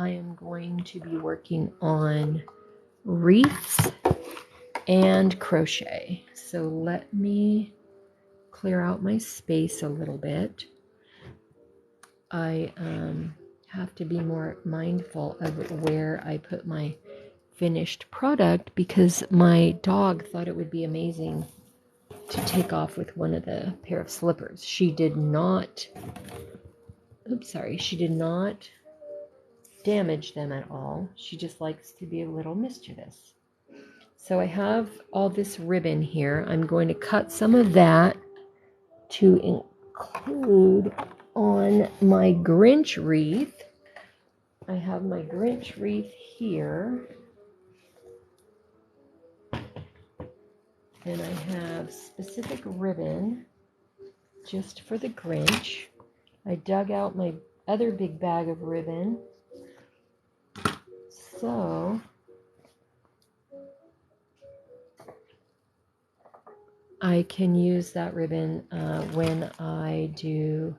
I am going to be working on wreaths and crochet. So let me clear out my space a little bit. I have to be more mindful of where I put my finished product because my dog thought it would be amazing to take off with one of the pair of slippers. She did not damage them at all. She just likes to be a little mischievous. So I have all this ribbon here. I'm going to cut some of that to include on my Grinch wreath. I have my Grinch wreath here. And I have specific ribbon just for the Grinch. I dug out my other big bag of ribbon. So I can use that ribbon when I do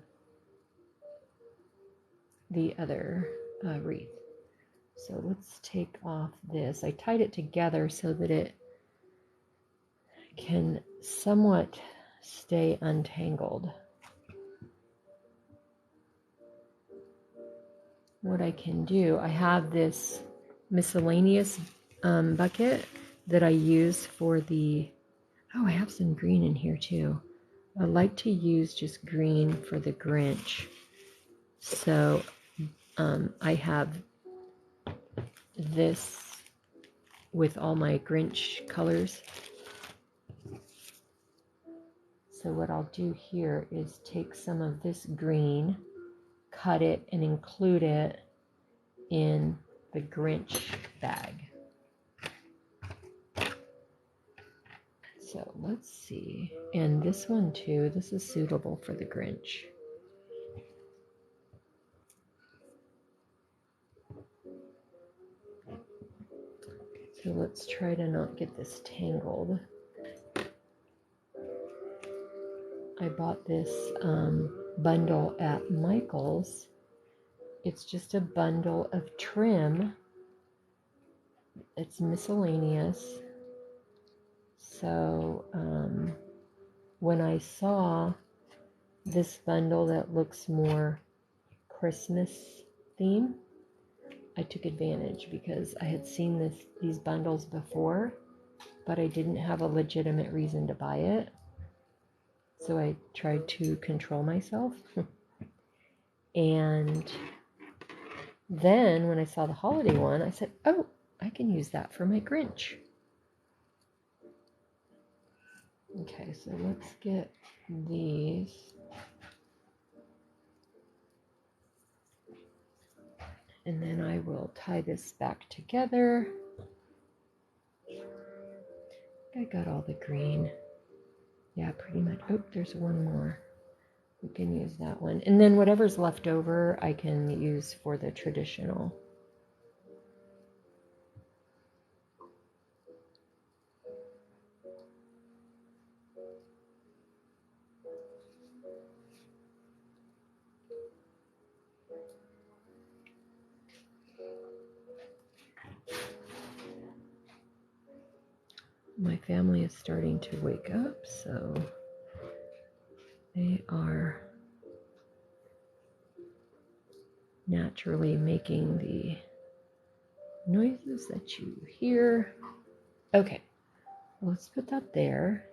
the other wreath. So let's take off this. I tied it together so that it can somewhat stay untangled. What I can do, I have this miscellaneous bucket that I use for the, oh, I have some green in here too. I like to use just green for the Grinch. So I have this with all my Grinch colors. So what I'll do here is take some of this green, cut it, and include it in the Grinch bag. So let's see. And this one too, this is suitable for the Grinch. So let's try to not get this tangled. I bought this bundle at Michael's. It's just a bundle of trim. It's miscellaneous. So when I saw this bundle that looks more Christmas theme, I took advantage because I had seen these bundles before, but I didn't have a legitimate reason to buy it. So I tried to control myself. And then when I saw the holiday one, I said, oh, I can use that for my Grinch. Okay, so let's get these. And then I will tie this back together. I got all the green. Yeah, pretty much. Oh, there's one more. We can use that one. And then whatever's left over, I can use for the traditional. My family is starting to wake up, so they are naturally making the noises that you hear. Okay, let's put that there.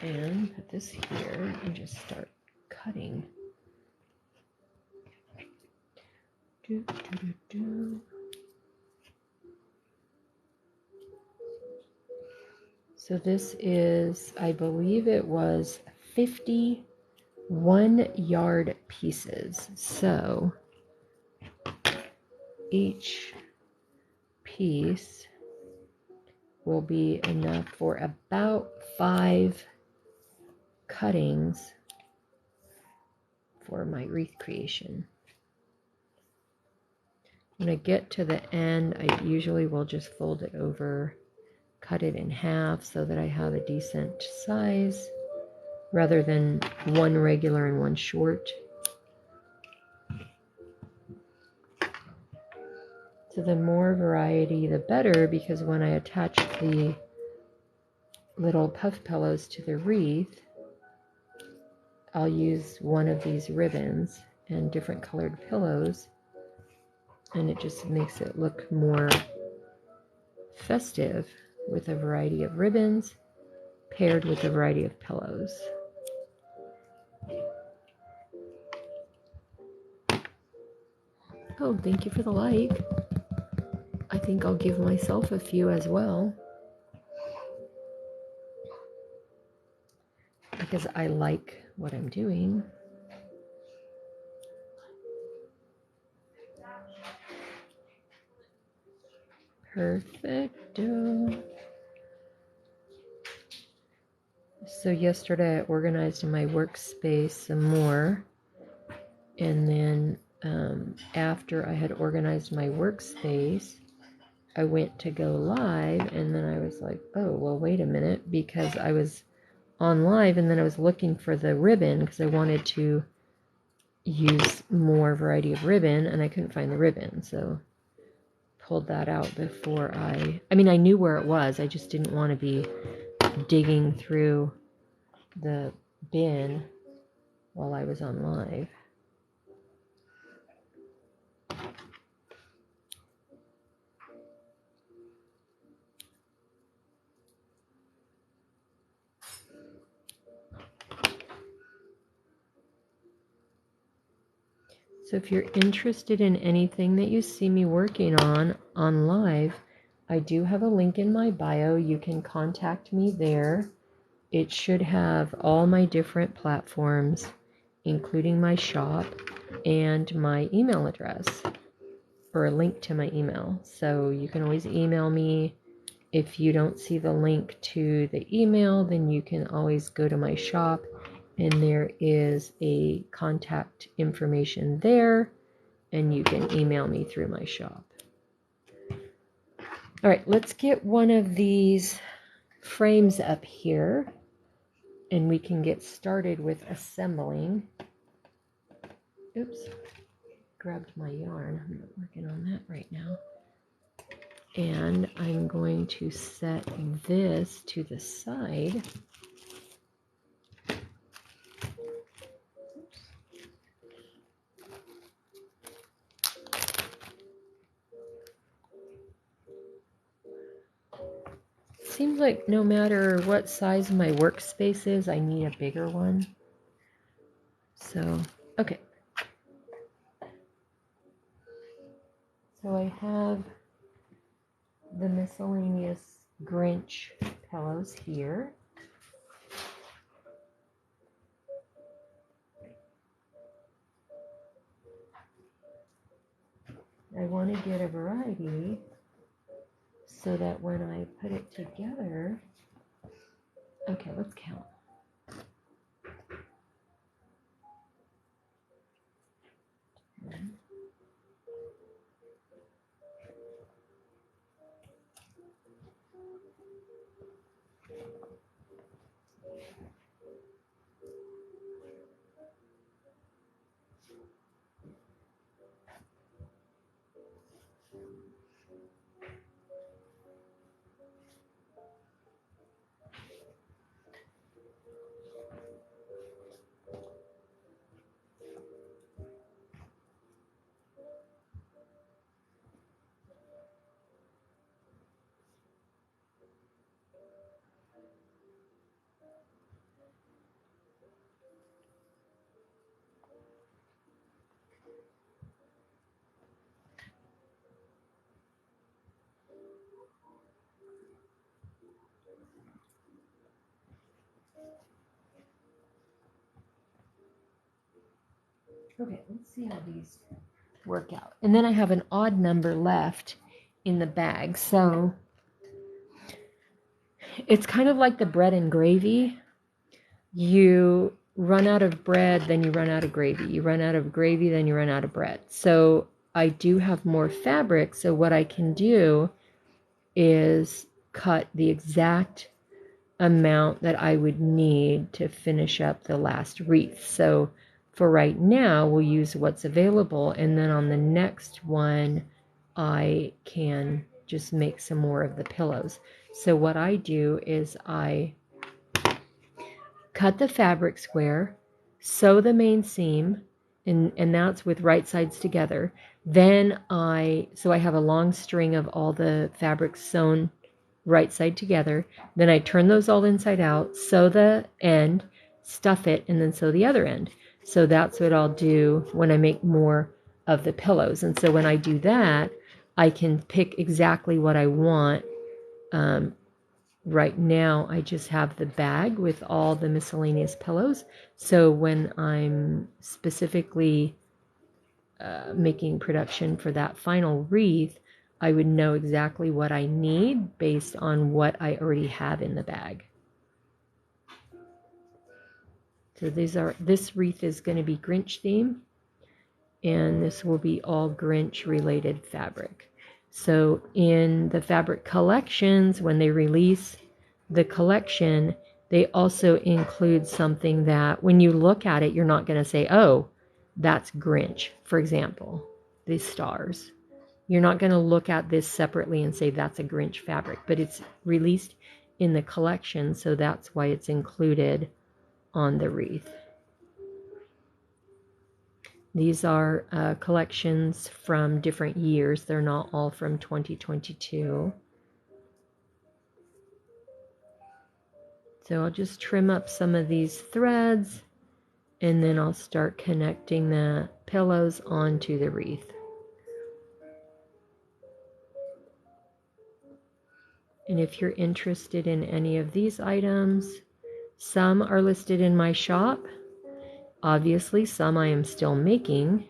And put this here and just start cutting. Do, do, do, do. So this is, I believe it was 51 yard pieces. So each piece will be enough for about 5 cuttings for my wreath creation. When I get to the end, I usually will just fold it over, cut it in half so that I have a decent size rather than one regular and one short. So the more variety, the better, because when I attach the little puff pillows to the wreath, I'll use one of these ribbons and different colored pillows, and it just makes it look more festive with a variety of ribbons paired with a variety of pillows. Oh, thank you for the like. I think I'll give myself a few as well, because I like what I'm doing. Perfecto. So yesterday I organized my workspace some more, and then after I had organized my workspace, I went to go live, and then I was like, oh, well, wait a minute, because I was on live, and then I was looking for the ribbon because I wanted to use more variety of ribbon, and I couldn't find the ribbon, so pulled that out before I knew where it was, I just didn't want to be digging through the bin while I was on live. So if you're interested in anything that you see me working on live, I do have a link in my bio. You can contact me there. It should have all my different platforms, including my shop and my email address, or a link to my email. So you can always email me. If you don't see the link to the email, then you can always go to my shop, and there is a contact information there, and you can email me through my shop. All right, let's get one of these frames up here, and we can get started with assembling. Oops, grabbed my yarn. I'm not working on that right now. And I'm going to set this to the side. Seems like no matter what size my workspace is, I need a bigger one. So, okay. So I have the miscellaneous Grinch pillows here. I want to get a variety so that when I put it together, okay, let's count. Okay, let's see how these work out. And then I have an odd number left in the bag. So it's kind of like the bread and gravy. You run out of bread, then you run out of gravy. You run out of gravy, then you run out of bread. So I do have more fabric. So what I can do is cut the exact amount that I would need to finish up the last wreath. So for right now, we'll use what's available, and then on the next one, I can just make some more of the pillows. So what I do is I cut the fabric square, sew the main seam, and that's with right sides together. Then I have a long string of all the fabric sewn right side together. Then I turn those all inside out, sew the end, stuff it, and then sew the other end. So that's what I'll do when I make more of the pillows. And so when I do that, I can pick exactly what I want. Right now, I just have the bag with all the miscellaneous pillows. So when I'm specifically making production for that final wreath, I would know exactly what I need based on what I already have in the bag. So this wreath is going to be Grinch theme, and this will be all Grinch related fabric. So in the fabric collections, when they release the collection, they also include something that when you look at it, you're not going to say, oh, that's Grinch, for example, these stars. You're not going to look at this separately and say that's a Grinch fabric, but it's released in the collection, so that's why it's included on the wreath. These are collections from different years. They're not all from 2022. So I'll just trim up some of these threads, and then I'll start connecting the pillows onto the wreath. And if you're interested in any of these items, some are listed in my shop. Obviously, some I am still making,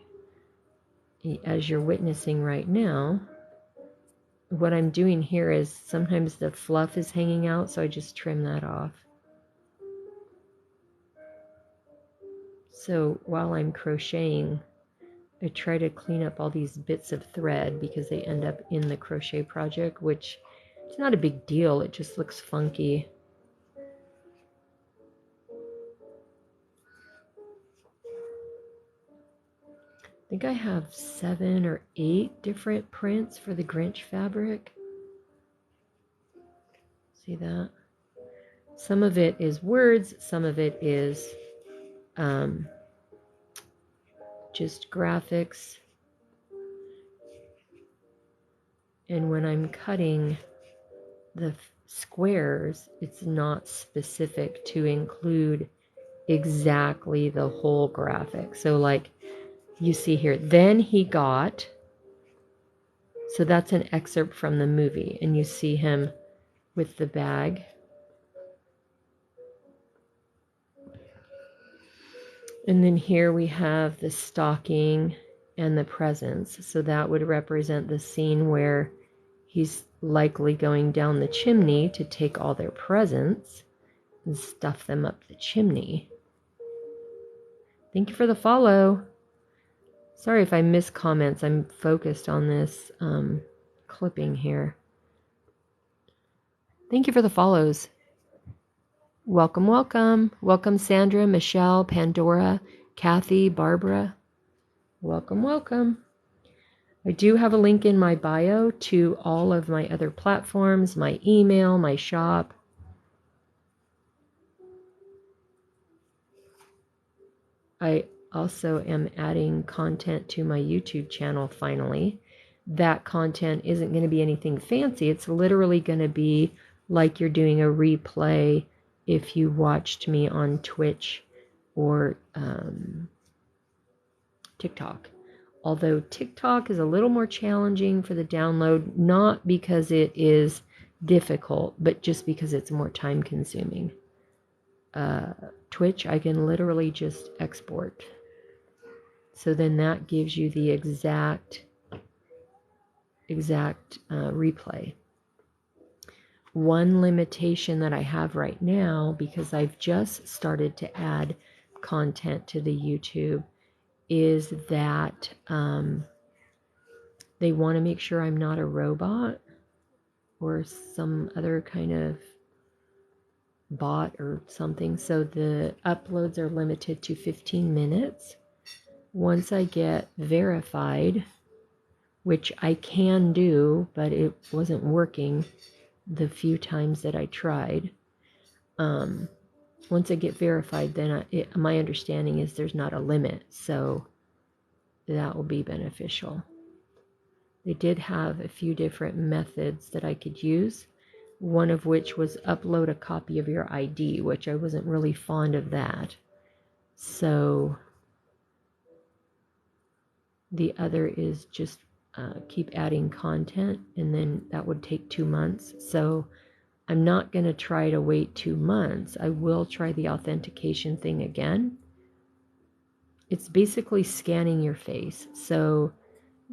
as you're witnessing right now. What I'm doing here is sometimes the fluff is hanging out, so I just trim that off. So while I'm crocheting, I try to clean up all these bits of thread because they end up in the crochet project, which it's not a big deal, it just looks funky. I think I have 7 or 8 different prints for the Grinch fabric. See that? Some of it is words, some of it is just graphics. And when I'm cutting the squares, it's not specific to include exactly the whole graphic. So like you see here, then he got, so that's an excerpt from the movie, and you see him with the bag. And then here we have the stocking and the presents. So that would represent the scene where he's likely going down the chimney to take all their presents and stuff them up the chimney. Thank you for the follow. Sorry if I miss comments. I'm focused on this clipping here. Thank you for the follows. Welcome, welcome. Welcome, Sandra, Michelle, Pandora, Kathy, Barbara. Welcome, welcome. I do have a link in my bio to all of my other platforms, my email, my shop. I also am adding content to my YouTube channel finally. That content isn't going to be anything fancy. It's literally going to be like you're doing a replay if you watched me on Twitch or TikTok. Although TikTok is a little more challenging for the download, not because it is difficult, but just because it's more time consuming. Twitch, I can literally just export. So then that gives you the exact replay. One limitation that I have right now, because I've just started to add content to the YouTube, is that they want to make sure I'm not a robot or some other kind of bot or something. So the uploads are limited to 15 minutes. Once I get verified which I can do, but it wasn't working the few times that I tried. Once I get verified, then my understanding is there's not a limit, so that will be beneficial. They did have a few different methods that I could use, one of which was upload a copy of your ID, which I wasn't really fond of that. So the other is just keep adding content, and then that would take 2 months. So I'm not going to try to wait 2 months. I will try the authentication thing again. It's basically scanning your face. So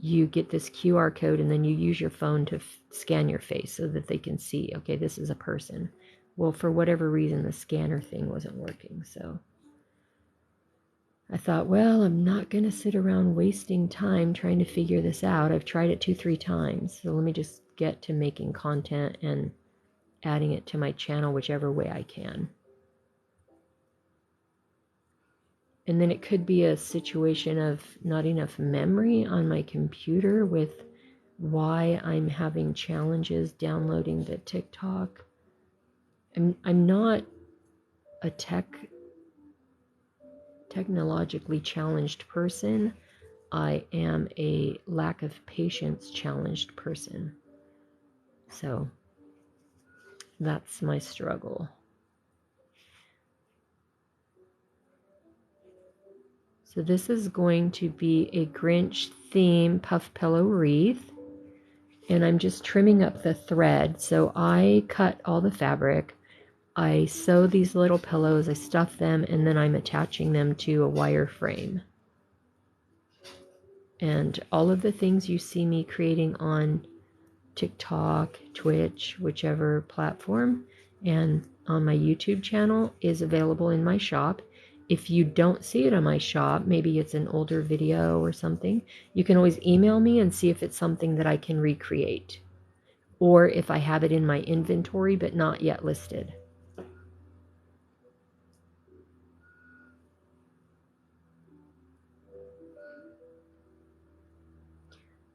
you get this QR code and then you use your phone to scan your face so that they can see, okay, this is a person. Well, for whatever reason, the scanner thing wasn't working. So I thought, well, I'm not going to sit around wasting time trying to figure this out. I've tried it 2-3 times. So let me just get to making content and adding it to my channel whichever way I can. And then it could be a situation of not enough memory on my computer with why I'm having challenges downloading the TikTok. I'm not a technologically challenged person. I am a lack of patience challenged person. So that's my struggle. So this is going to be a Grinch theme puff pillow wreath. And I'm just trimming up the thread. So I cut all the fabric. I sew these little pillows, I stuff them, and then I'm attaching them to a wire frame. And all of the things you see me creating on TikTok, Twitch, whichever platform, and on my YouTube channel is available in my shop. If you don't see it on my shop, maybe it's an older video or something, you can always email me and see if it's something that I can recreate, or if I have it in my inventory but not yet listed.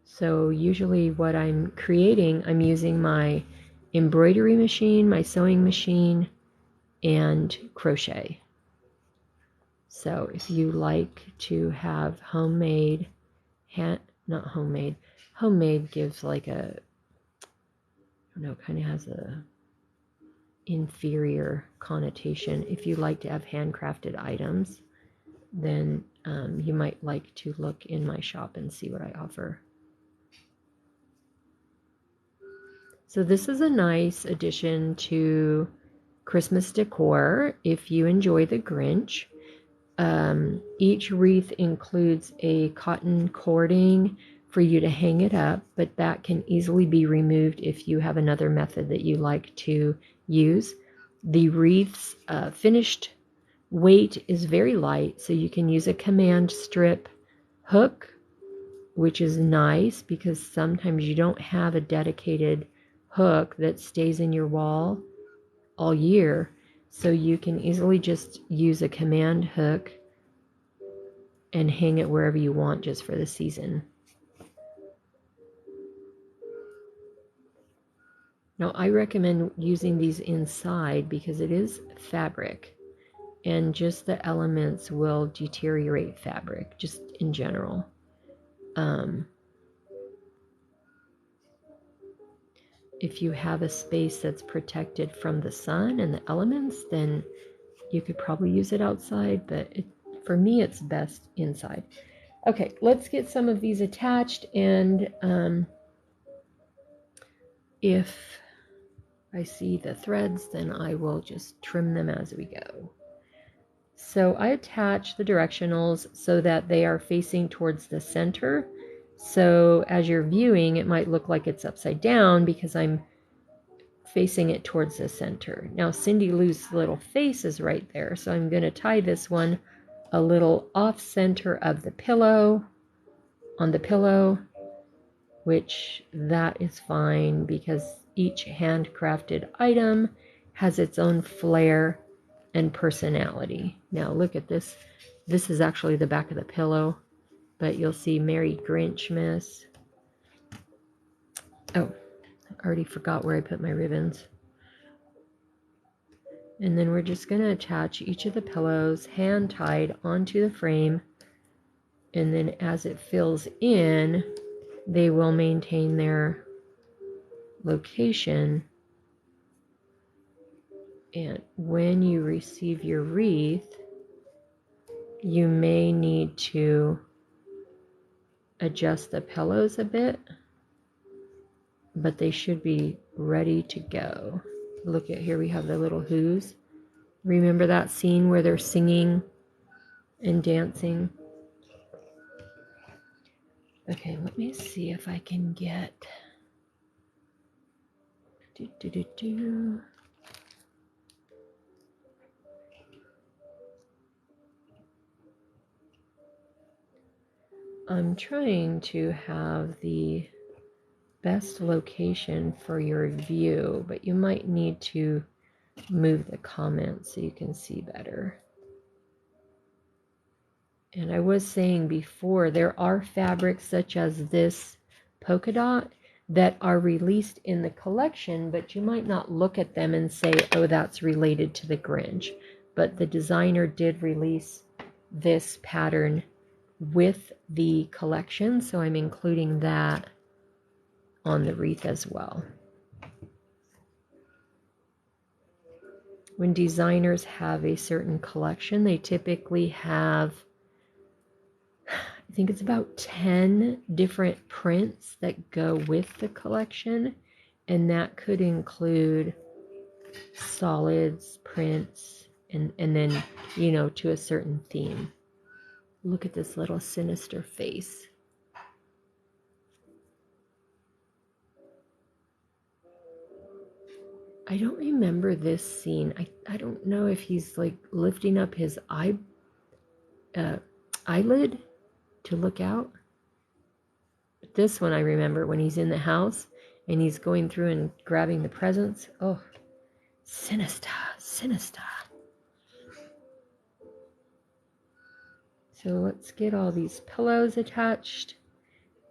So usually what I'm creating, I'm using my embroidery machine, my sewing machine, and crochet. So if you like to have homemade, not homemade, homemade gives like a, I don't know, kind of has a inferior connotation. If you like to have handcrafted items, then you might like to look in my shop and see what I offer. So this is a nice addition to Christmas decor if you enjoy the Grinch. Each wreath includes a cotton cording for you to hang it up, but that can easily be removed if you have another method that you like to use. The wreath's finished weight is very light, so you can use a command strip hook, which is nice because sometimes you don't have a dedicated hook that stays in your wall all year, so you can easily just use a command hook and hang it wherever you want just for the season. Now I recommend using these inside because it is fabric, and just the elements will deteriorate fabric just in general. If you have a space that's protected from the sun and the elements, then you could probably use it outside, but for me, it's best inside. Okay, let's get some of these attached, and if I see the threads, then I will just trim them as we go. So I attach the directionals so that they are facing towards the center. So as you're viewing, it might look like it's upside down because I'm facing it towards the center. Now Cindy Lou's little face is right there, so I'm going to tie this one a little off center of the pillow, on the pillow, which that is fine because each handcrafted item has its own flair and personality. Now look at this. This is actually the back of the pillow, but you'll see Merry Grinchmas. Oh, I already forgot where I put my ribbons. And then we're just going to attach each of the pillows hand tied onto the frame. And then as it fills in, they will maintain their location. And when you receive your wreath, you may need to adjust the pillows a bit, but they should be ready to go. Look at here, we have the little who's. Remember that scene where they're singing and dancing? Okay, let me see if I can get... I'm trying to have the best location for your view, but you might need to move the comments so you can see better. And I was saying before, there are fabrics such as this polka dot that are released in the collection, but you might not look at them and say, oh, that's related to the Grinch. But the designer did release this pattern with the collection, so I'm including that on the wreath as well. When designers have a certain collection, they typically have, I think it's about 10 different prints that go with the collection, and that could include solids, prints, and then, you know, to a certain theme. Look at this little sinister face. I don't remember this scene. I don't know if he's like lifting up his eyelid to look out. But this one I remember when he's in the house and he's going through and grabbing the presents. Oh, sinister, sinister. So let's get all these pillows attached,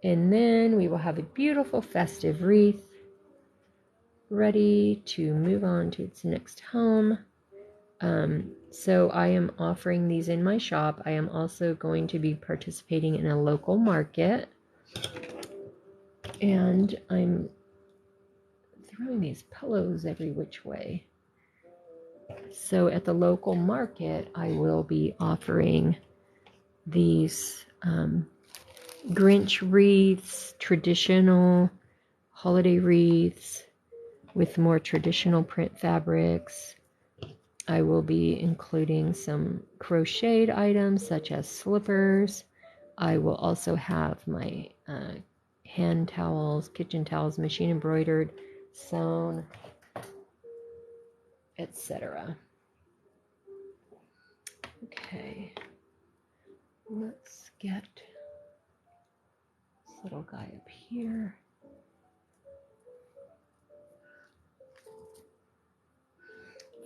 and then we will have a beautiful festive wreath ready to move on to its next home. So I am offering these in my shop. I am also going to be participating in a local market, and I'm throwing these pillows every which way. So at the local market, I will be offering these Grinch wreaths, traditional holiday wreaths with more traditional print fabrics. I will be including some crocheted items such as slippers. I will also have my hand towels, kitchen towels, machine embroidered, sewn, etc. Okay, let's get this little guy up here.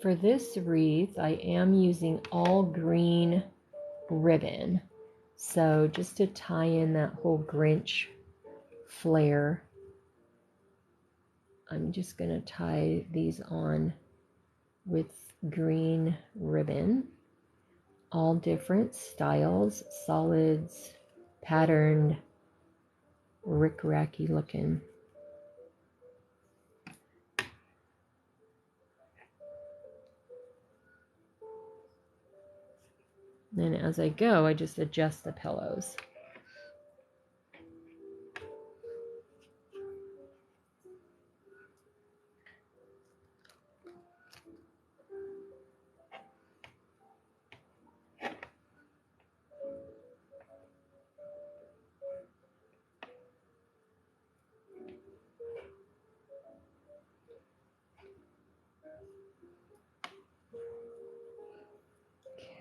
For this wreath, I am using all green ribbon. So just to tie in that whole Grinch flair, I'm just going to tie these on with green ribbon. All different styles, solids, patterned, rick-racky looking. Then as I go, I just adjust the pillows.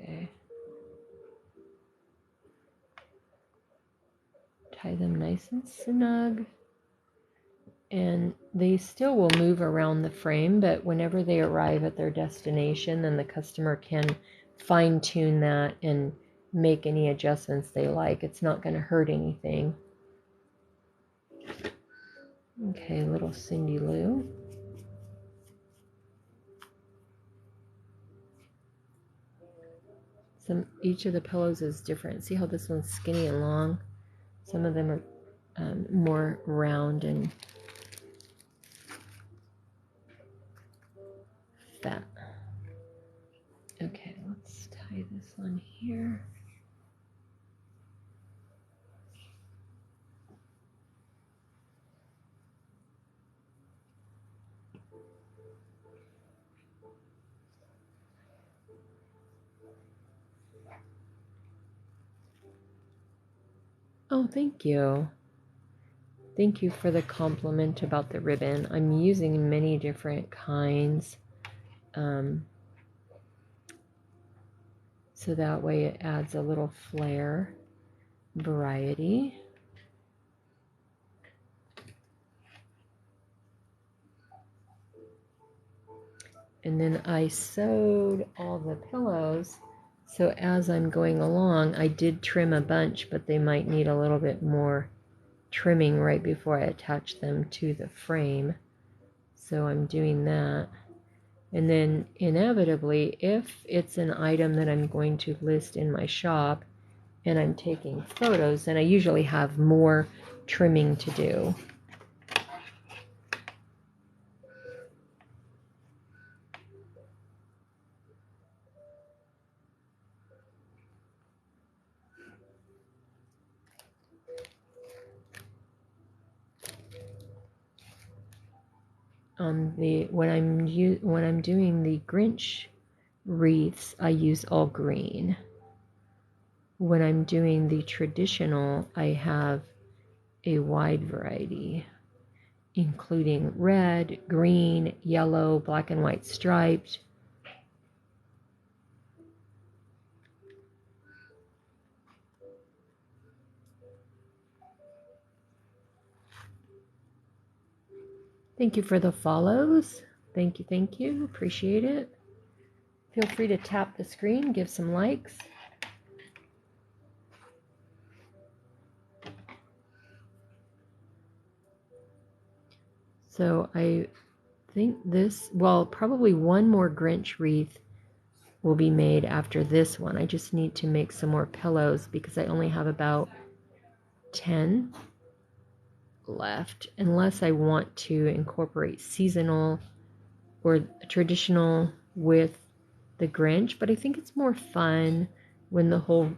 Okay. Tie them nice and snug. And they still will move around the frame, but whenever they arrive at their destination, then the customer can fine-tune that and make any adjustments they like. It's not going to hurt anything. Okay, little Cindy Lou. Each of the pillows is different. See how this one's skinny and long? Some of them are more round and fat. Okay, let's tie this on here. Oh, thank you. Thank you for the compliment about the ribbon. I'm using many different kinds. So that way it adds a little flair, variety. And then I sewed all the pillows. So as I'm going along, I did trim a bunch, but they might need a little bit more trimming right before I attach them to the frame. So I'm doing that. And then inevitably, if it's an item that I'm going to list in my shop and I'm taking photos, then I usually have more trimming to do. When I'm doing the Grinch wreaths, I use all green. When I'm doing the traditional, I have a wide variety, including red, green, yellow, black and white striped. Thank you for the follows. Thank you, thank you. Appreciate it. Feel free to tap the screen, give some likes. So I think this, well, probably one more Grinch wreath will be made after this one. I just need to make some more pillows because I only have about 10 left, unless I want to incorporate seasonal or traditional with the Grinch. But I think it's more fun when the whole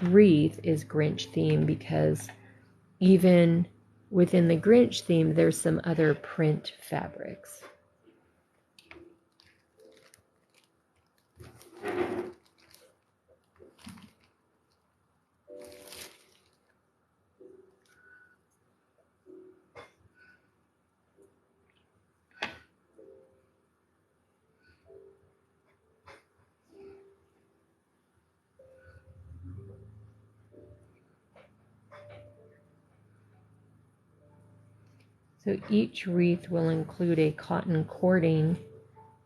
wreath is Grinch theme, because even within the Grinch theme, there's some other print fabrics. So each wreath will include a cotton cording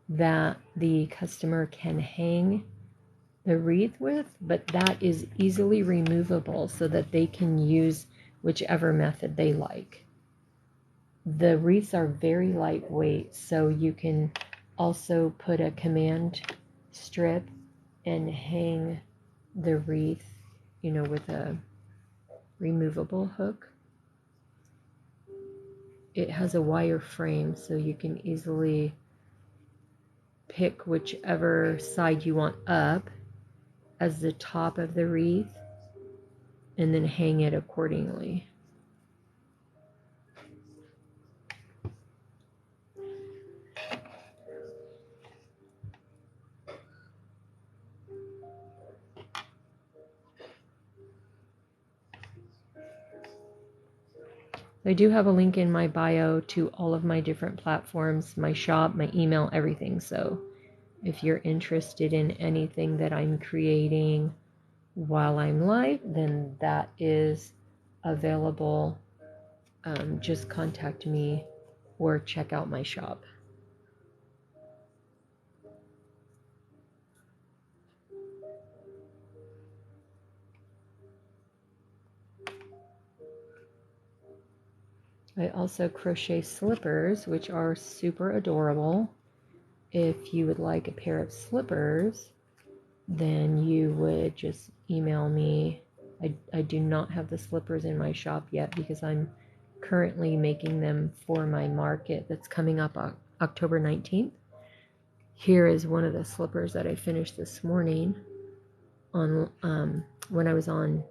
that the customer can hang the wreath with, but that is easily removable so that they can use whichever method they like. The wreaths are very lightweight, so you can also put a command strip and hang the wreath, with a removable hook. It has a wire frame, so you can easily pick whichever side you want up as the top of the wreath and then hang it accordingly. I do have a link in my bio to all of my different platforms, my shop, my email, everything. So if you're interested in anything that I'm creating while I'm live, then that is available. Just contact me or check out my shop. I also crochet slippers, which are super adorable. If you would like a pair of slippers, then you would just email me. I do not have the slippers in my shop yet because I'm currently making them for my market that's coming up October 19th. Here is one of the slippers that I finished this morning on when I was on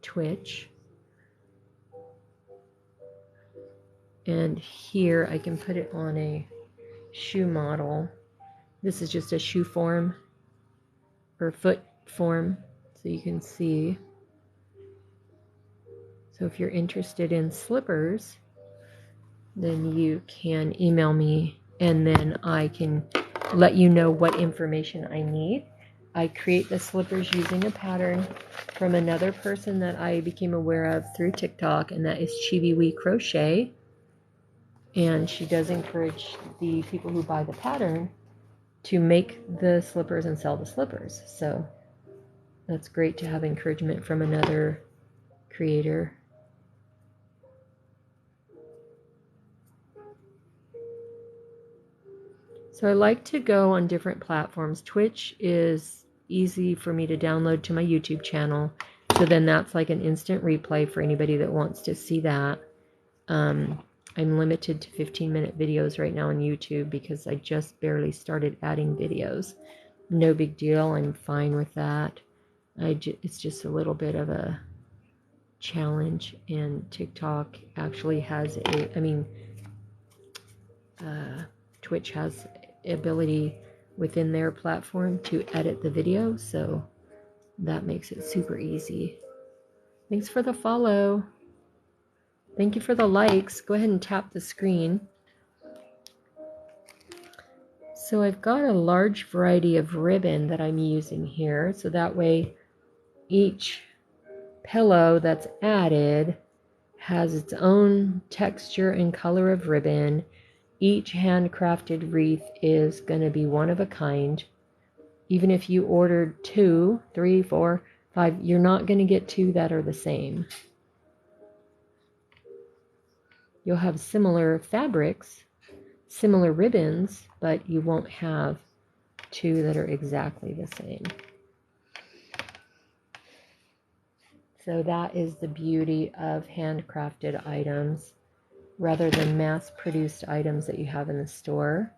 Twitch. And here I can put it on a shoe model. This is just a shoe form or foot form, so you can see. So if you're interested in slippers, then you can email me and then I can let you know what information I need. I create the slippers using a pattern from another person that I became aware of through TikTok, and that is Chibi Wee Crochet. And she does encourage the people who buy the pattern to make the slippers and sell the slippers. So that's great to have encouragement from another creator. So I like to go on different platforms. Twitch is easy for me to download to my YouTube channel. So then that's like an instant replay for anybody that wants to see that. I'm limited to 15-minute videos right now on YouTube because I just barely started adding videos. No big deal. I'm fine with that. It's just a little bit of a challenge, and TikTok actually has Twitch has ability within their platform to edit the video, so that makes it super easy. Thanks for the follow. Thank you for the likes. Go ahead and tap the screen. So I've got a large variety of ribbon that I'm using here, so that way each pillow that's added has its own texture and color of ribbon. Each handcrafted wreath is going to be one of a kind. Even if you ordered 2, 3, 4, 5, you're not going to get 2 that are the same. You'll have similar fabrics, similar ribbons, but you won't have 2 that are exactly the same. So that is the beauty of handcrafted items rather than mass-produced items that you have in the store.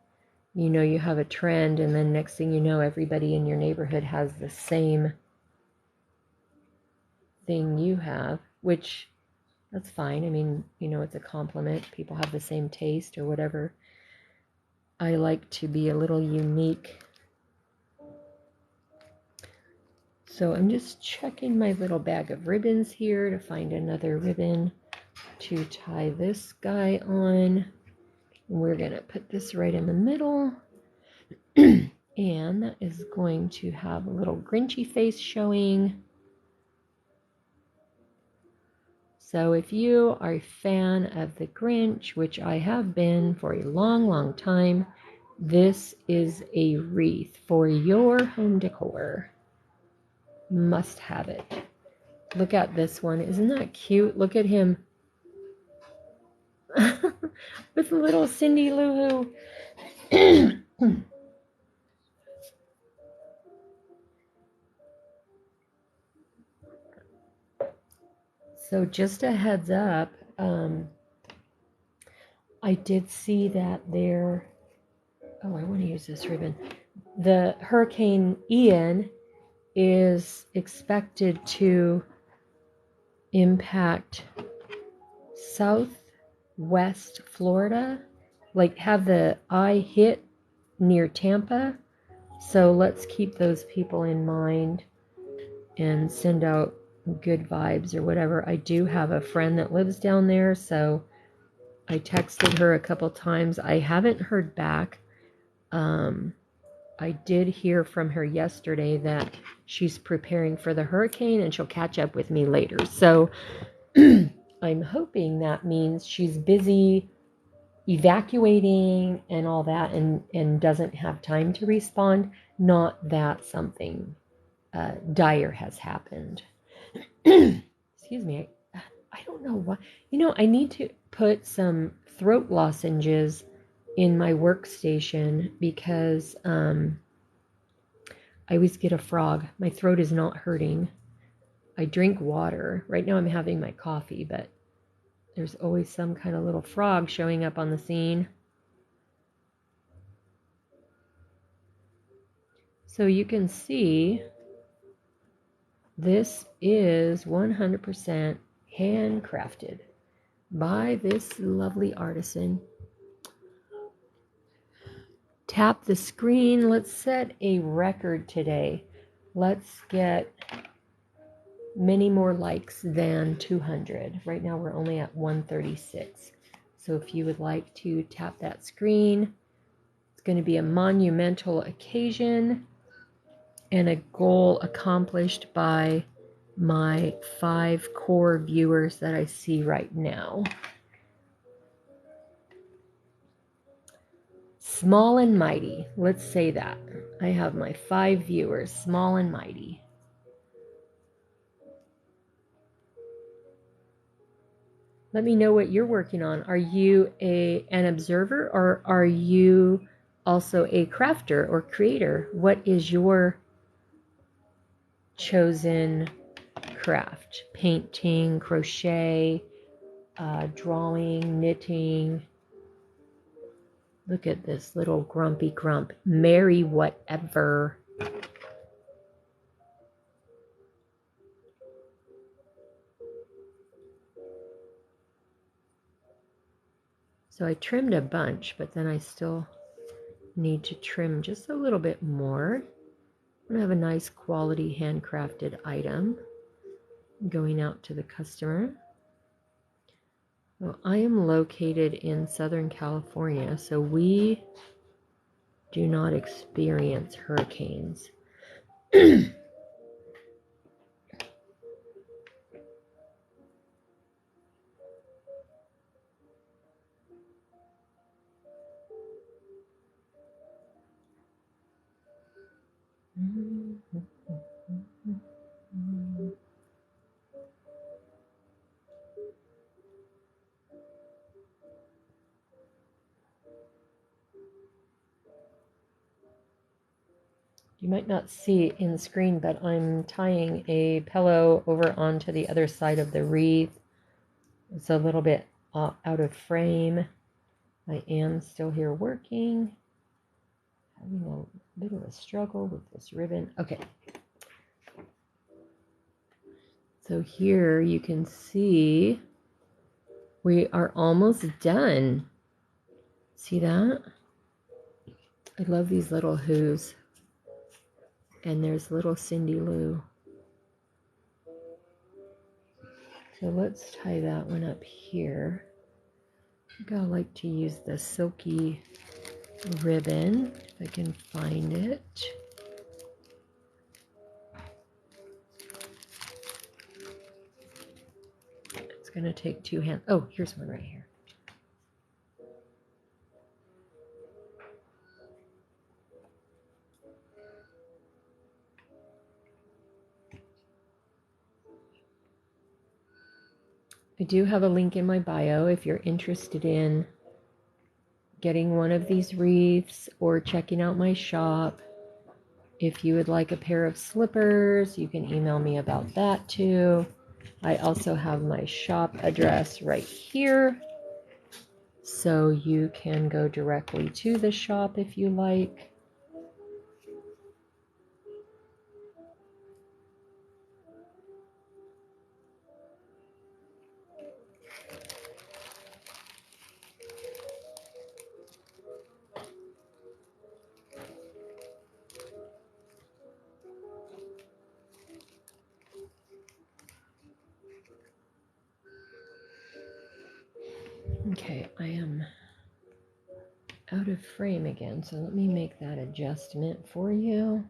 You know, you have a trend, and then next thing you know, everybody in your neighborhood has the same thing you have, which that's fine. I mean, you know, it's a compliment. People have the same taste or whatever. I like to be a little unique. So I'm just checking my little bag of ribbons here to find another ribbon to tie this guy on. We're going to put this right in the middle. And that is going to have a little Grinchy face showing. So if you are a fan of the Grinch, which I have been for a long, long time, this is a wreath for your home decor. Must have it. Look at this one. Isn't that cute? Look at him. With little Cindy Lou Who. So just a heads up, I did see that there, I want to use this ribbon. The Hurricane Ian is expected to impact southwest Florida, like have the eye hit near Tampa. So let's keep those people in mind and send out good vibes or whatever. I do have a friend that lives down there, so I texted her a couple times. I haven't heard back. I did hear from her yesterday that she's preparing for the hurricane and she'll catch up with me later. So I'm hoping that means she's busy evacuating and all that and doesn't have time to respond. Not that something dire has happened. Excuse me. I don't know why. You know, I need to put some throat lozenges in my workstation because I always get a frog. My throat is not hurting. I drink water. Right now I'm having my coffee, but there's always some kind of little frog showing up on the scene. So you can see this is 100% handcrafted by this lovely artisan. Tap the screen. Let's set a record today. Let's get many more likes than 200. Right now we're only at 136. So if you would like to tap that screen, it's going to be a monumental occasion and a goal accomplished by my 5 core viewers that I see right now. Small and mighty. Let's say that. I have my 5 viewers, small and mighty. Let me know what you're working on. Are you an observer, or are you also a crafter or creator? What is your chosen craft? Painting, crochet, drawing, knitting. Look at this little grumpy grump. Merry whatever. So I trimmed a bunch, but then I still need to trim just a little bit more. I'm gonna have a nice quality handcrafted item going out to the customer. Well, I am located in Southern California, so we do not experience hurricanes. You might not see it in the screen, but I'm tying a pillow over onto the other side of the wreath. It's a little bit out of frame. I am still here working. Having a bit of a struggle with this ribbon. Okay. So here you can see we are almost done. See that? I love these little who's. And there's little Cindy Lou. So let's tie that one up here. I think I like to use the silky ribbon, if I can find it. It's going to take 2 hands. Oh, here's one right here. I do have a link in my bio if you're interested in getting one of these wreaths or checking out my shop. If you would like a pair of slippers, you can email me about that too. I also have my shop address right here, so you can go directly to the shop if you like. Okay, I am out of frame again, so let me make that adjustment for you.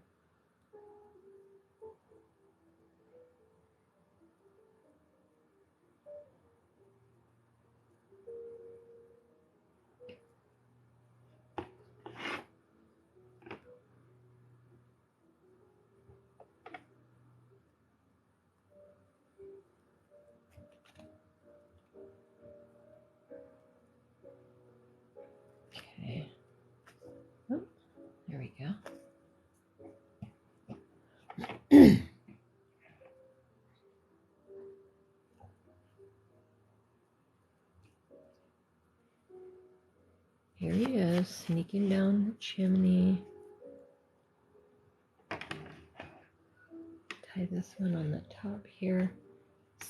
Here he is, sneaking down the chimney. Tie this one on the top here.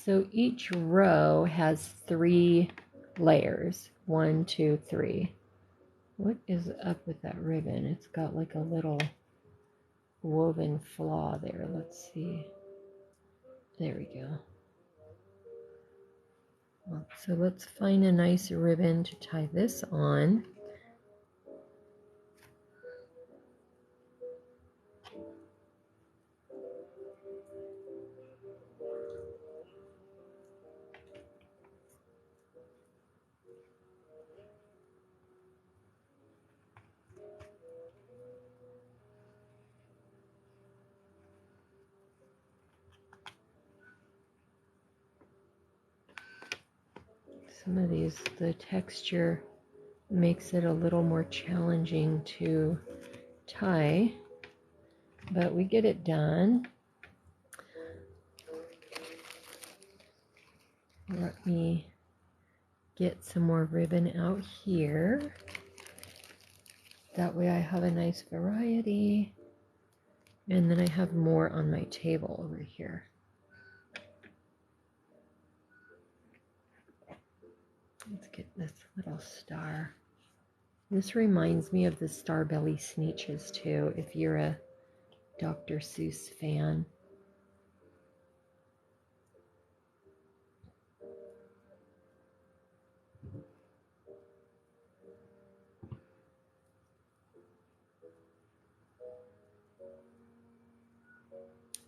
So each row has 3 layers. 1, 2, 3. What is up with that ribbon? It's got like a little woven flaw there. Let's see. There we go. So let's find a nice ribbon to tie this on. Some of these, the texture makes it a little more challenging to tie, but we get it done. Let me get some more ribbon out here. That way I have a nice variety. And then I have more on my table over here. Let's get this little star. This reminds me of the Starbelly Sneetches too, if you're a Dr. Seuss fan.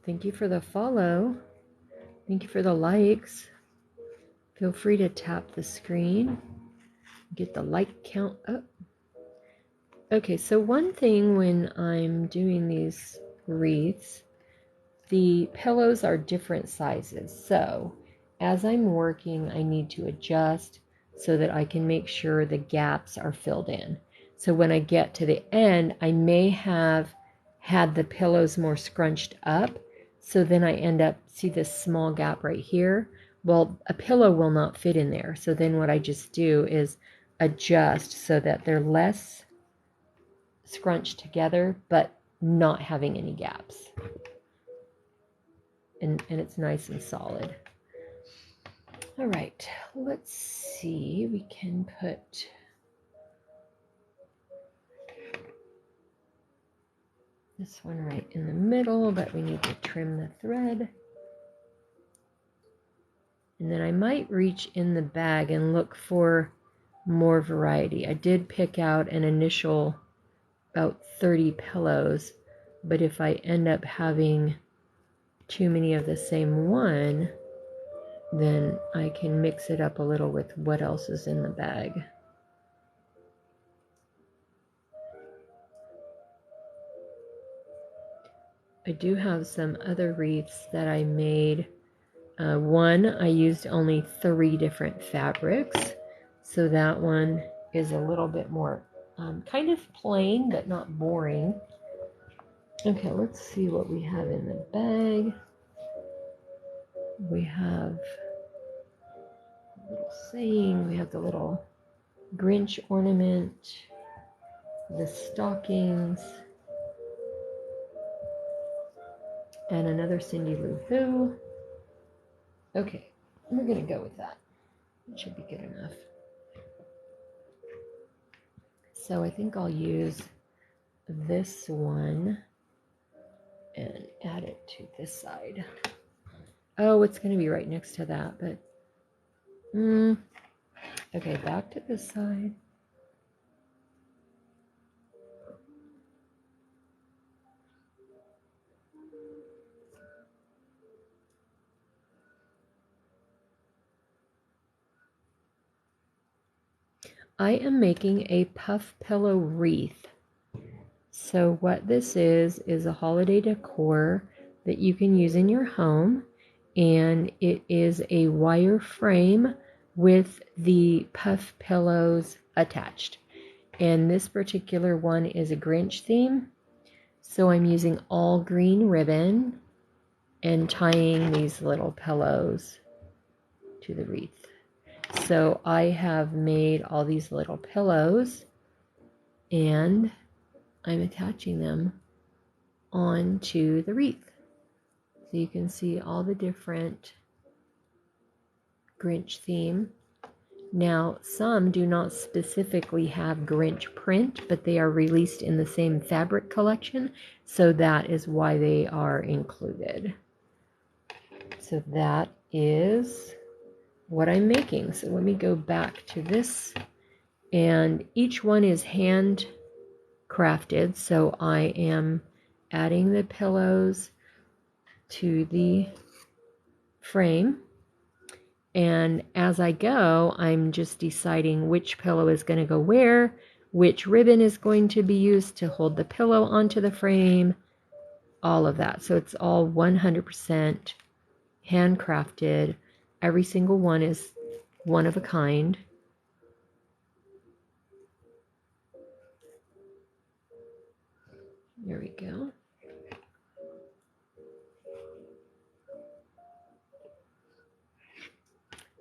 Thank you for the follow. Thank you for the likes. Feel free to tap the screen. Get the like count up. Okay, so one thing when I'm doing these wreaths, the pillows are different sizes. So as I'm working, I need to adjust so that I can make sure the gaps are filled in. So when I get to the end, I may have had the pillows more scrunched up. So then I end up, see this small gap right here? Well, a pillow will not fit in there. So then what I just do is adjust so that they're less scrunched together, but not having any gaps. And it's nice and solid. All right, let's see. We can put this one right in the middle, but we need to trim the thread. And then I might reach in the bag and look for more variety. I did pick out an initial about 30 pillows, but if I end up having too many of the same one, then I can mix it up a little with what else is in the bag. I do have some other wreaths that I made. One, I used only 3 different fabrics, so that one is a little bit more kind of plain, but not boring. Okay, let's see what we have in the bag. We have a little saying, we have the little Grinch ornament, the stockings, and another Cindy Lou Who. Okay, we're gonna go with that. It should be good enough. So I think I'll use this one and add it to this side. Oh, it's going to be right next to that, but okay, back to this side. I am making a puff pillow wreath. So what this is a holiday decor that you can use in your home, and it is a wire frame with the puff pillows attached. And this particular one is a Grinch theme. So I'm using all green ribbon and tying these little pillows to the wreath. So I have made all these little pillows and I'm attaching them onto the wreath. So you can see all the different Grinch theme. Now, some do not specifically have Grinch print, but they are released in the same fabric collection, so that is why they are included. So that is what I'm making. So let me go back to this, and each one is hand crafted. So I am adding the pillows to the frame, and as I go, I'm just deciding which pillow is going to go where, which ribbon is going to be used to hold the pillow onto the frame, all of that. So it's all 100% handcrafted. Every single one is one of a kind. There we go.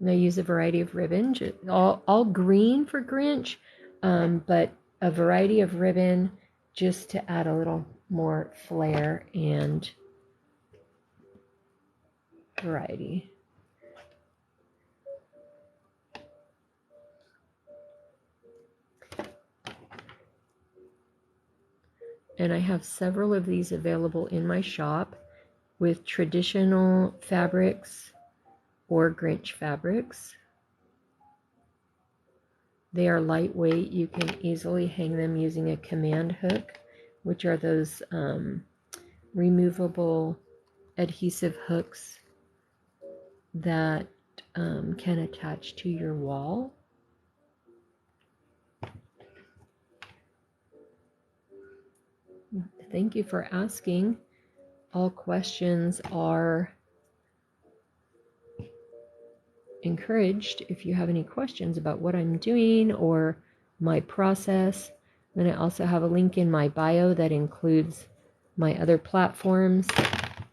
And I use a variety of ribbon, all green for Grinch, but a variety of ribbon just to add a little more flair and variety. And I have several of these available in my shop with traditional fabrics or Grinch fabrics. They are lightweight. You can easily hang them using a command hook, which are those removable adhesive hooks that can attach to your wall. Thank you for asking. All questions are encouraged. If you have any questions about what I'm doing or my process, then I also have a link in my bio that includes my other platforms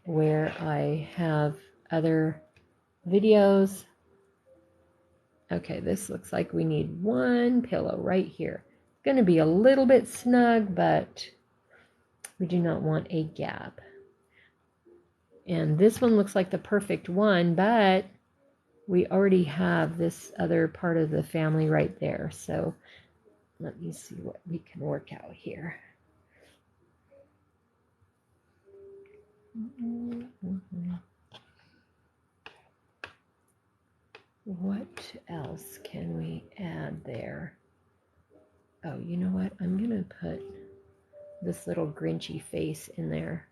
where I have other videos. Okay, this looks like we need one pillow right here. It's going to be a little bit snug, but we do not want a gap. And this one looks like the perfect one, but we already have this other part of the family right there. So let me see what we can work out here. What else can we add there? Oh, you know what? I'm going to put this little Grinchy face in there.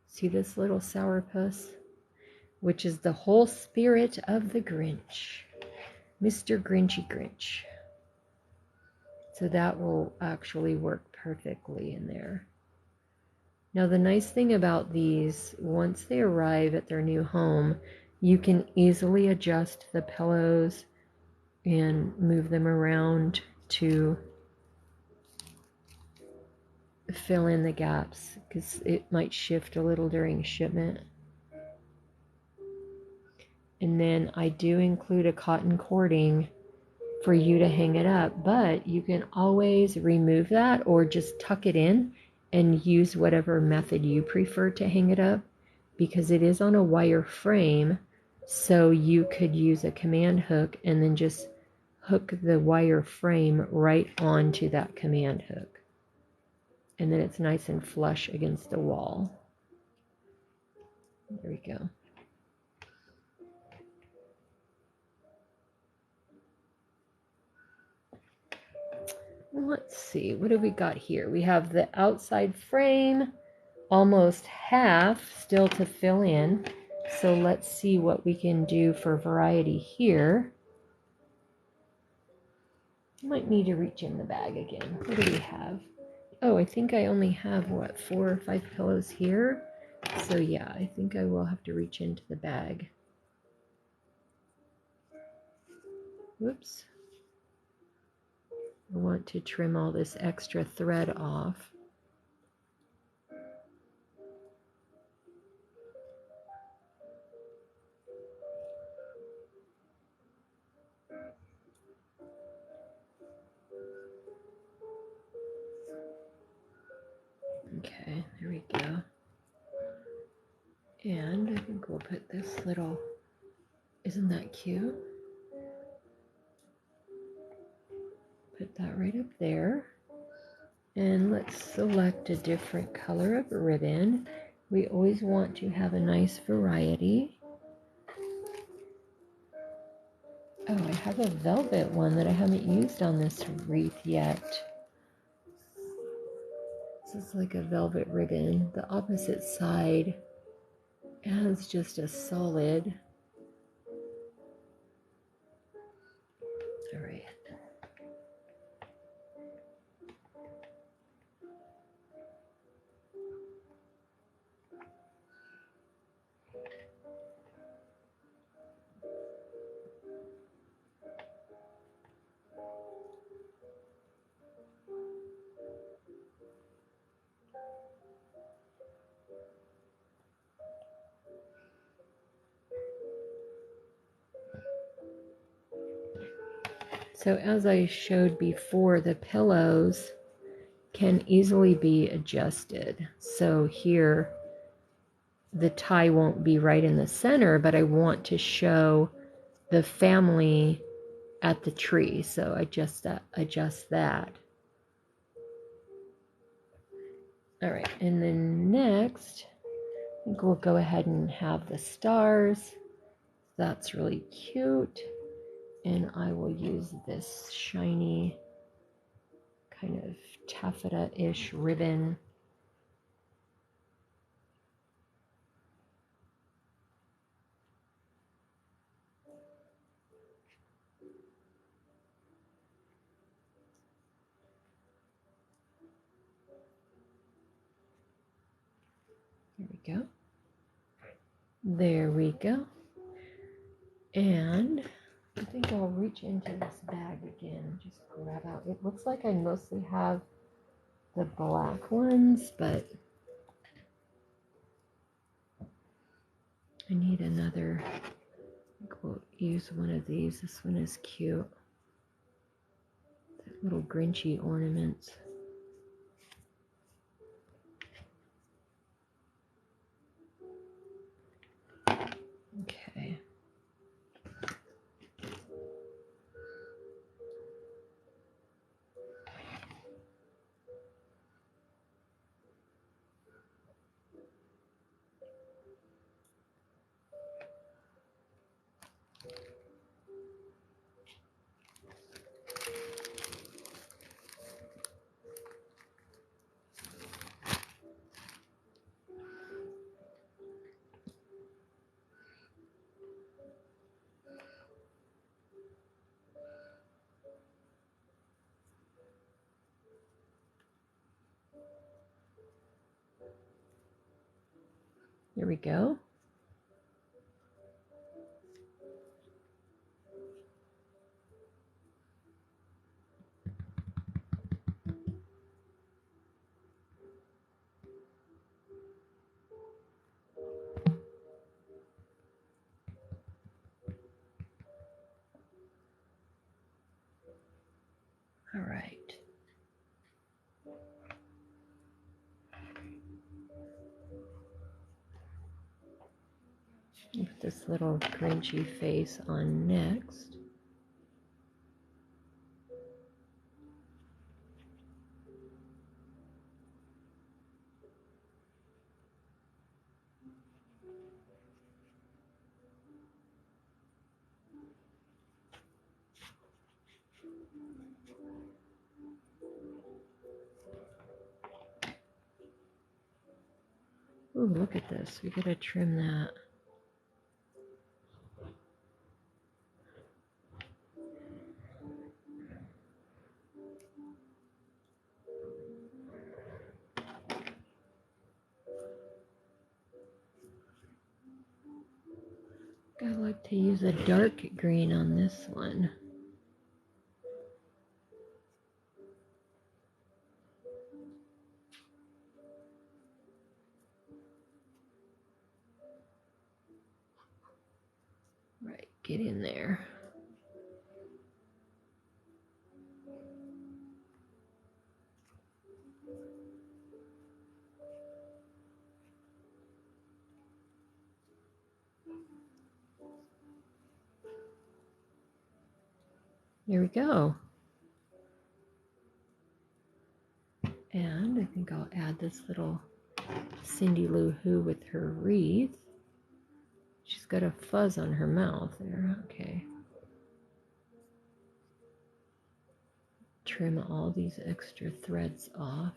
See this little sourpuss? Which is the whole spirit of the Grinch. Mr. Grinchy Grinch. So that will actually work perfectly in there. Now the nice thing about these, once they arrive at their new home, you can easily adjust the pillows and move them around to fill in the gaps, because it might shift a little during shipment. And then I do include a cotton cording for you to hang it up, but you can always remove that or just tuck it in and use whatever method you prefer to hang it up, because it is on a wire frame. So you could use a command hook and then just hook the wire frame right onto that command hook. And then it's nice and flush against the wall. There we go. Let's see, what have we got here? We have the outside frame, almost half still to fill in. So let's see what we can do for variety here. Might need to reach in the bag again. What do we have? Oh, I think I only have, what, 4 or 5 pillows here? So yeah, I think I will have to reach into the bag. Whoops. I want to trim all this extra thread off. Okay, there we go. And I think we'll put this little, isn't that cute? Put that right up there. And let's select a different color of ribbon. We always want to have a nice variety. Oh, I have a velvet one that I haven't used on this wreath yet. This is like a velvet ribbon. The opposite side has just a solid. All right. So as I showed before, the pillows can easily be adjusted. So here, the tie won't be right in the center, but I want to show the family at the tree. So adjust that. All right, and then next, I think we'll go ahead and have the stars. That's really cute. And I will use this shiny kind of taffeta-ish ribbon. There we go. There we go. And I think I'll reach into this bag again and just grab out. It looks like I mostly have the black ones, but I need another. I think we'll use one of these. This one is cute. That little Grinchy ornaments. Okay. There we go. All right. Put this little Grinchy face on next. Ooh, look at this. We gotta trim that. I like to use a dark green on this one. Right, get in there. There we go. And I think I'll add this little Cindy Lou Who with her wreath. She's got a fuzz on her mouth there. Okay. Trim all these extra threads off.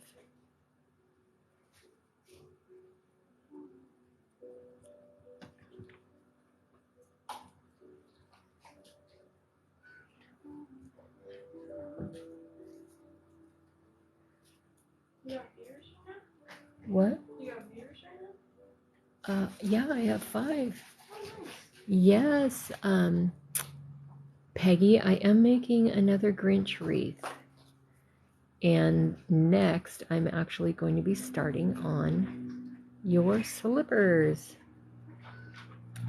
What? Yeah, I have 5. Yes, Peggy, I am making another Grinch wreath. And next, I'm actually going to be starting on your slippers.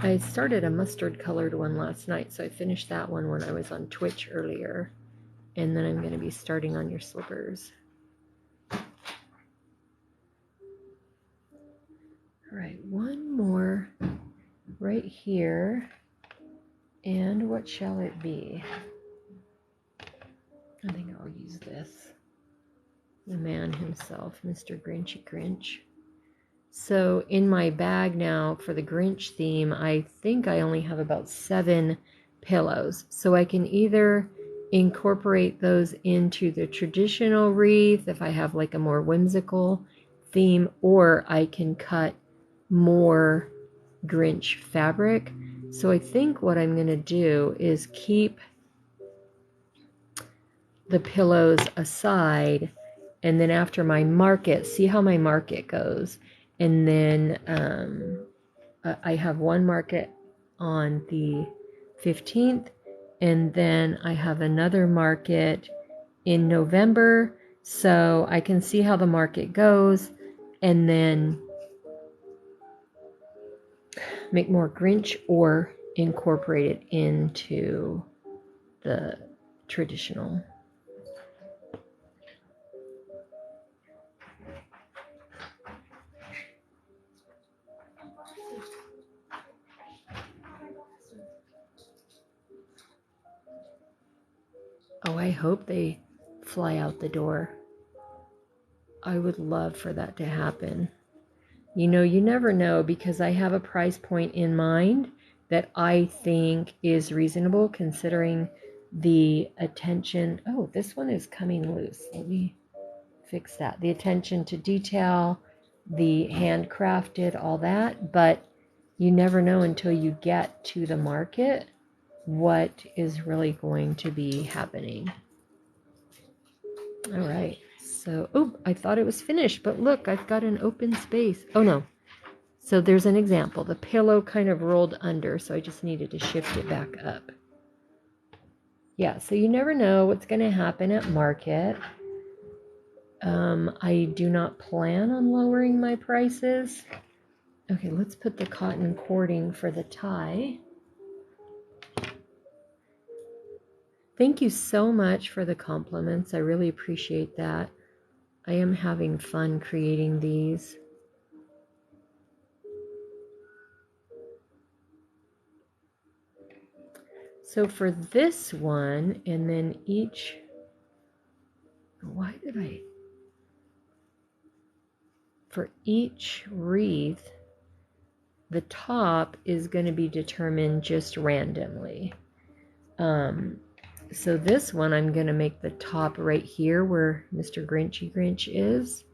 I started a mustard colored one last night, so I finished that one when I was on Twitch earlier. And then I'm going to be starting on your slippers. All right, one more right here. And what shall it be? I think I'll use this. The man himself, Mr. Grinchy Grinch. So in my bag now for the Grinch theme, I think I only have about 7 pillows. So I can either incorporate those into the traditional wreath if I have like a more whimsical theme, or I can cut more Grinch fabric. So I think what I'm going to do is keep the pillows aside, and then after my market, see how my market goes. And then I have one market on the 15th, and then I have another market in November, so I can see how the market goes and then make more Grinch or incorporate it into the traditional. Oh, I hope they fly out the door. I would love for that to happen. You know, you never know, because I have a price point in mind that I think is reasonable considering the attention. Oh, this one is coming loose. Let me fix that. The attention to detail, the handcrafted, all that. But you never know until you get to the market what is really going to be happening. All right. So, oh, I thought it was finished, but look, I've got an open space. Oh, no. So there's an example. The pillow kind of rolled under, so I just needed to shift it back up. Yeah, so you never know what's going to happen at market. I do not plan on lowering my prices. Okay, let's put the cotton cording for the tie. Thank you so much for the compliments. I really appreciate that. I am having fun creating these. So for this one, and then each, for each wreath, the top is going to be determined just randomly. So this one, I'm going to make the top right here where Mr. Grinchy Grinch is.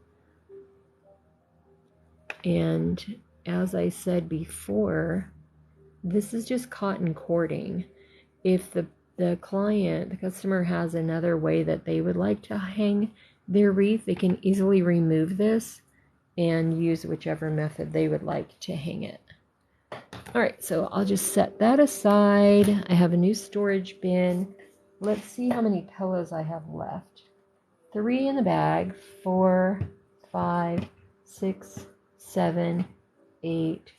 And as I said before, this is just cotton cording. If the client, the customer, has another way that they would like to hang their wreath, they can easily remove this and use whichever method they would like to hang it. All right, so I'll just set that aside. I have a new storage bin. Let's see how many pillows I have left. 3 in the bag, 4, 5, 6, 7, 8,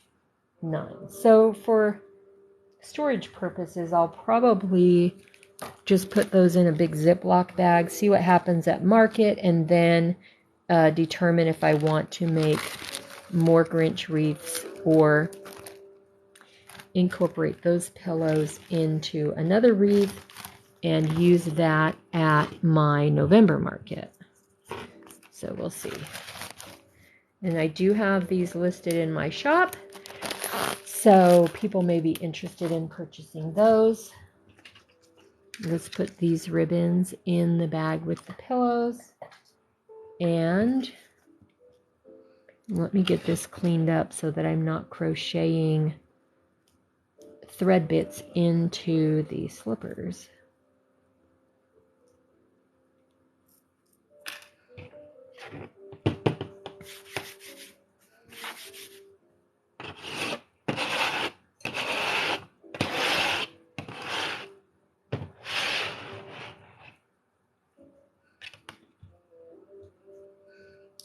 9. So for storage purposes, I'll probably just put those in a big Ziploc bag, see what happens at market, and then determine if I want to make more Grinch wreaths or incorporate those pillows into another wreath. and use that at my November market. So we'll see. And I do have these listed in my shop, so people may be interested in purchasing those. Let's put these ribbons in the bag with the pillows. And let me get this cleaned up so that I'm not crocheting thread bits into the slippers.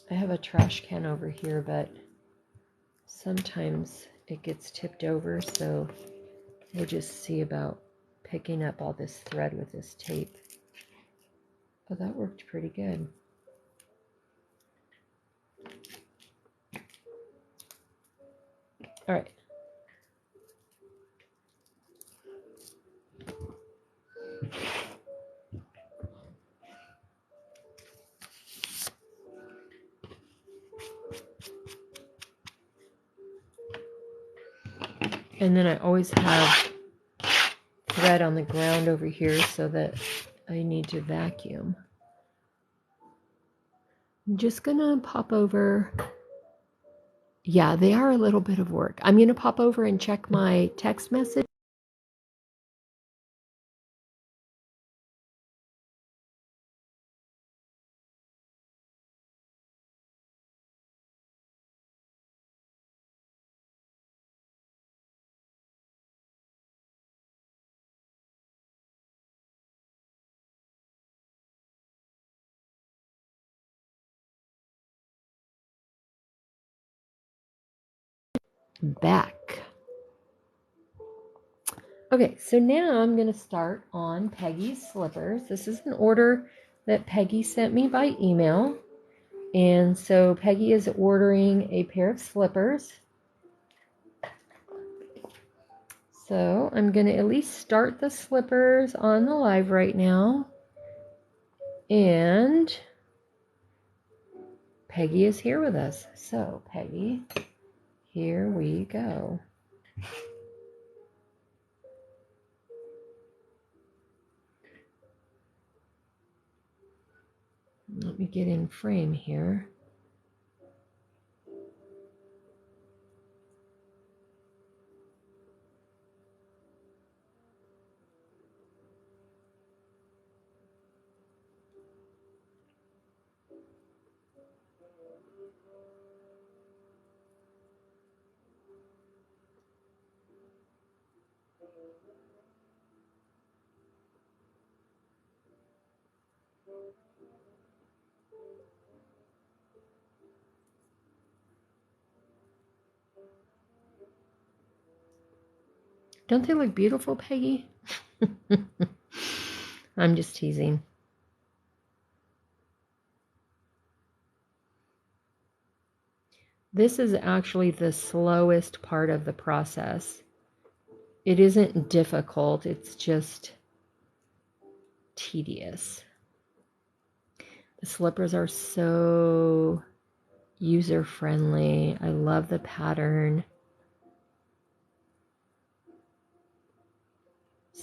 I have a trash can over here, but sometimes it gets tipped over, so we'll just see about picking up all this thread with this tape. Oh, that worked pretty good. All right. And then I always have thread on the ground over here so that I need to vacuum. I'm just gonna pop over. Yeah, they are a little bit of work. I'm gonna pop over and check my text message. Back. Okay, so now I'm going to start on Peggy's slippers. This is an order that Peggy sent me by email. And so Peggy is ordering a pair of slippers. So I'm going to at least start the slippers on the live right now. And Peggy is here with us. So Peggy, here we go. Let me get in frame here. Don't they look beautiful, Peggy? I'm just teasing. This is actually the slowest part of the process. It isn't difficult, it's just tedious. The slippers are so user-friendly. I love the pattern.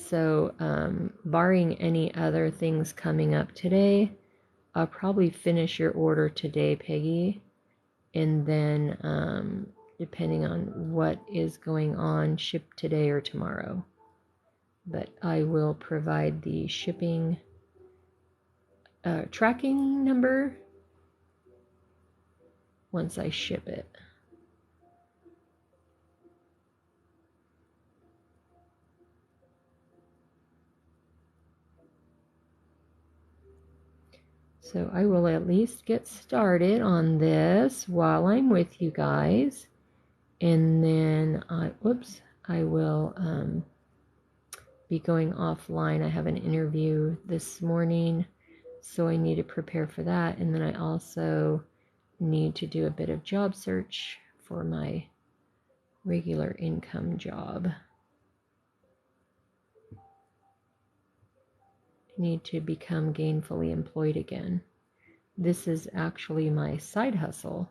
So, barring any other things coming up today, I'll probably finish your order today, Peggy. And then, depending on what is going on, ship today or tomorrow. But I will provide the shipping tracking number once I ship it. So I will at least get started on this while I'm with you guys. And then I will be going offline. I have an interview this morning, so I need to prepare for that. And then I also need to do a bit of job search for my regular income job. need to become gainfully employed again. This is actually my side hustle.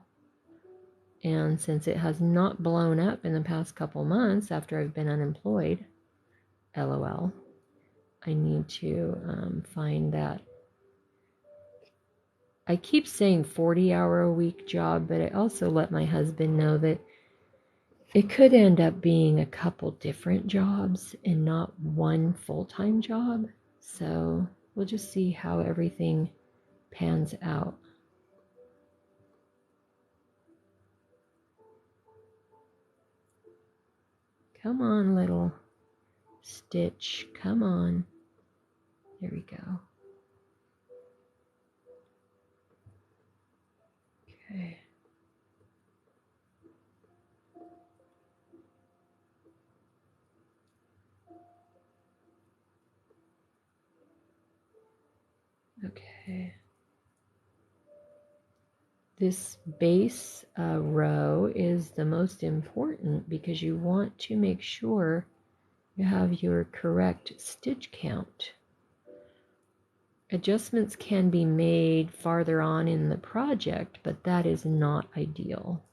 And since it has not blown up in the past couple months after I've been unemployed, LOL, I need to find that. I keep saying 40-hour-a-week job, but I also let my husband know that it could end up being a couple different jobs and not one full-time job. So we'll just see how everything pans out. Come on, little stitch. Come on. There we go. Okay. Okay. This base row is the most important because you want to make sure you have your correct stitch count. Adjustments can be made farther on in the project, but that is not ideal.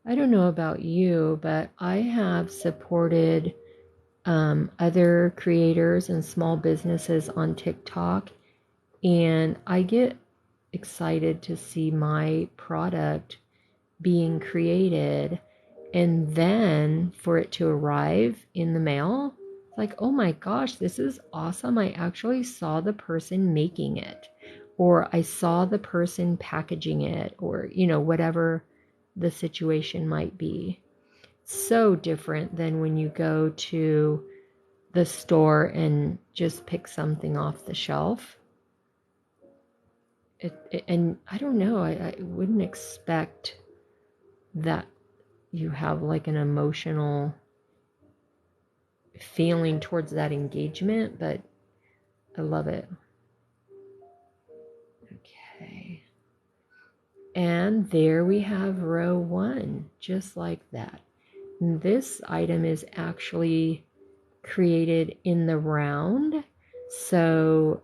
I don't know about you, but I have supported other creators and small businesses on TikTok, and I get excited to see my product being created and then for it to arrive in the mail. Like, oh my gosh, this is awesome. I actually saw the person making it, or I saw the person packaging it, or, whatever the situation might be. So different than when you go to the store and just pick something off the shelf. And I don't know, I wouldn't expect that you have like an emotional feeling towards that engagement, but I love it. Okay. And there we have row 1, just like that. And this item is actually created in the round. So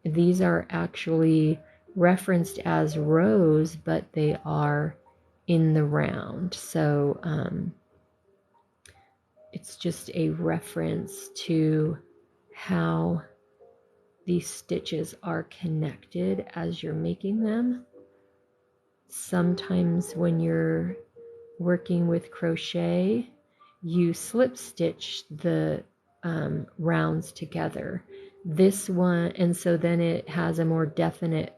these are actually referenced as rows, but they are in the round. So it's just a reference to how these stitches are connected as you're making them. Sometimes when you're working with crochet, you slip stitch the rounds together. This one, and so then it has a more definite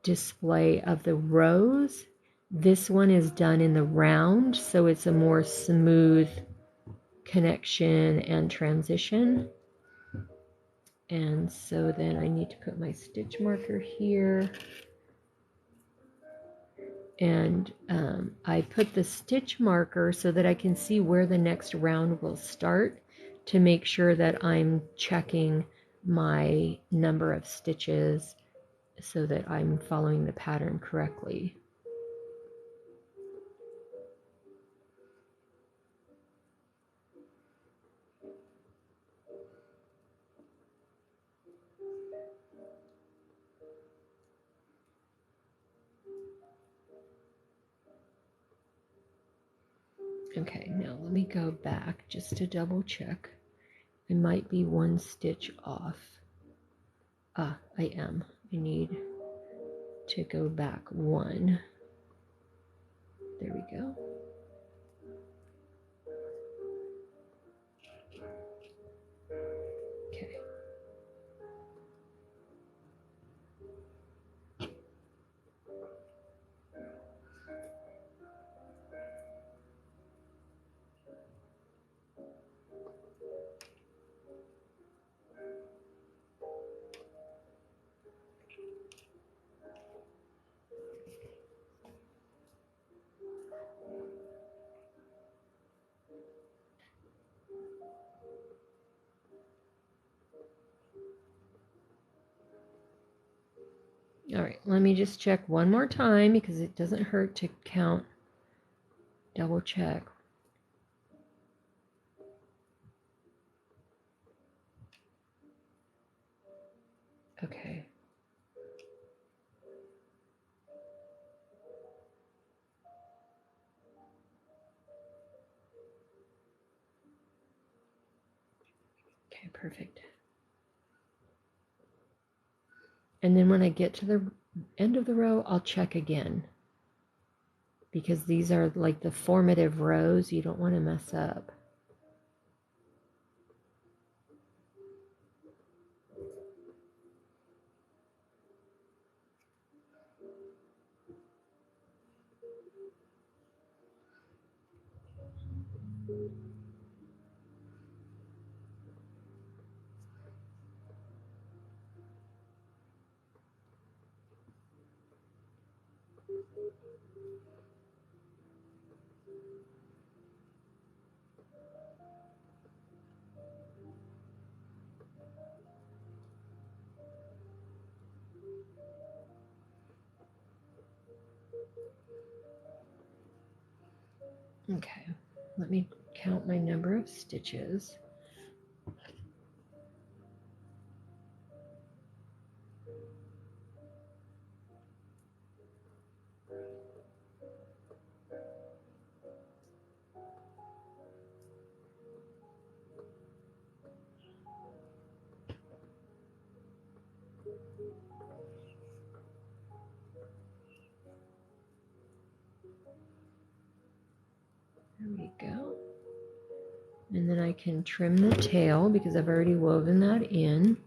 display of the rows. This one is done in the round, so it's a more smooth connection and transition. And so then I need to put my stitch marker here. And I put the stitch marker so that I can see where the next round will start to make sure that I'm checking my number of stitches so that I'm following the pattern correctly. Okay, now let me go back just to double check. I might be one stitch off. Ah, I am. I need to go back one. There we go. Okay. All right, let me just check one more time because it doesn't hurt to count, double check. Okay. Okay, perfect. And then when I get to the end of the row, I'll check again, because these are like the formative rows. You don't want to mess up. Okay, let me count my number of stitches. There we go. And then I can trim the tail because I've already woven that in.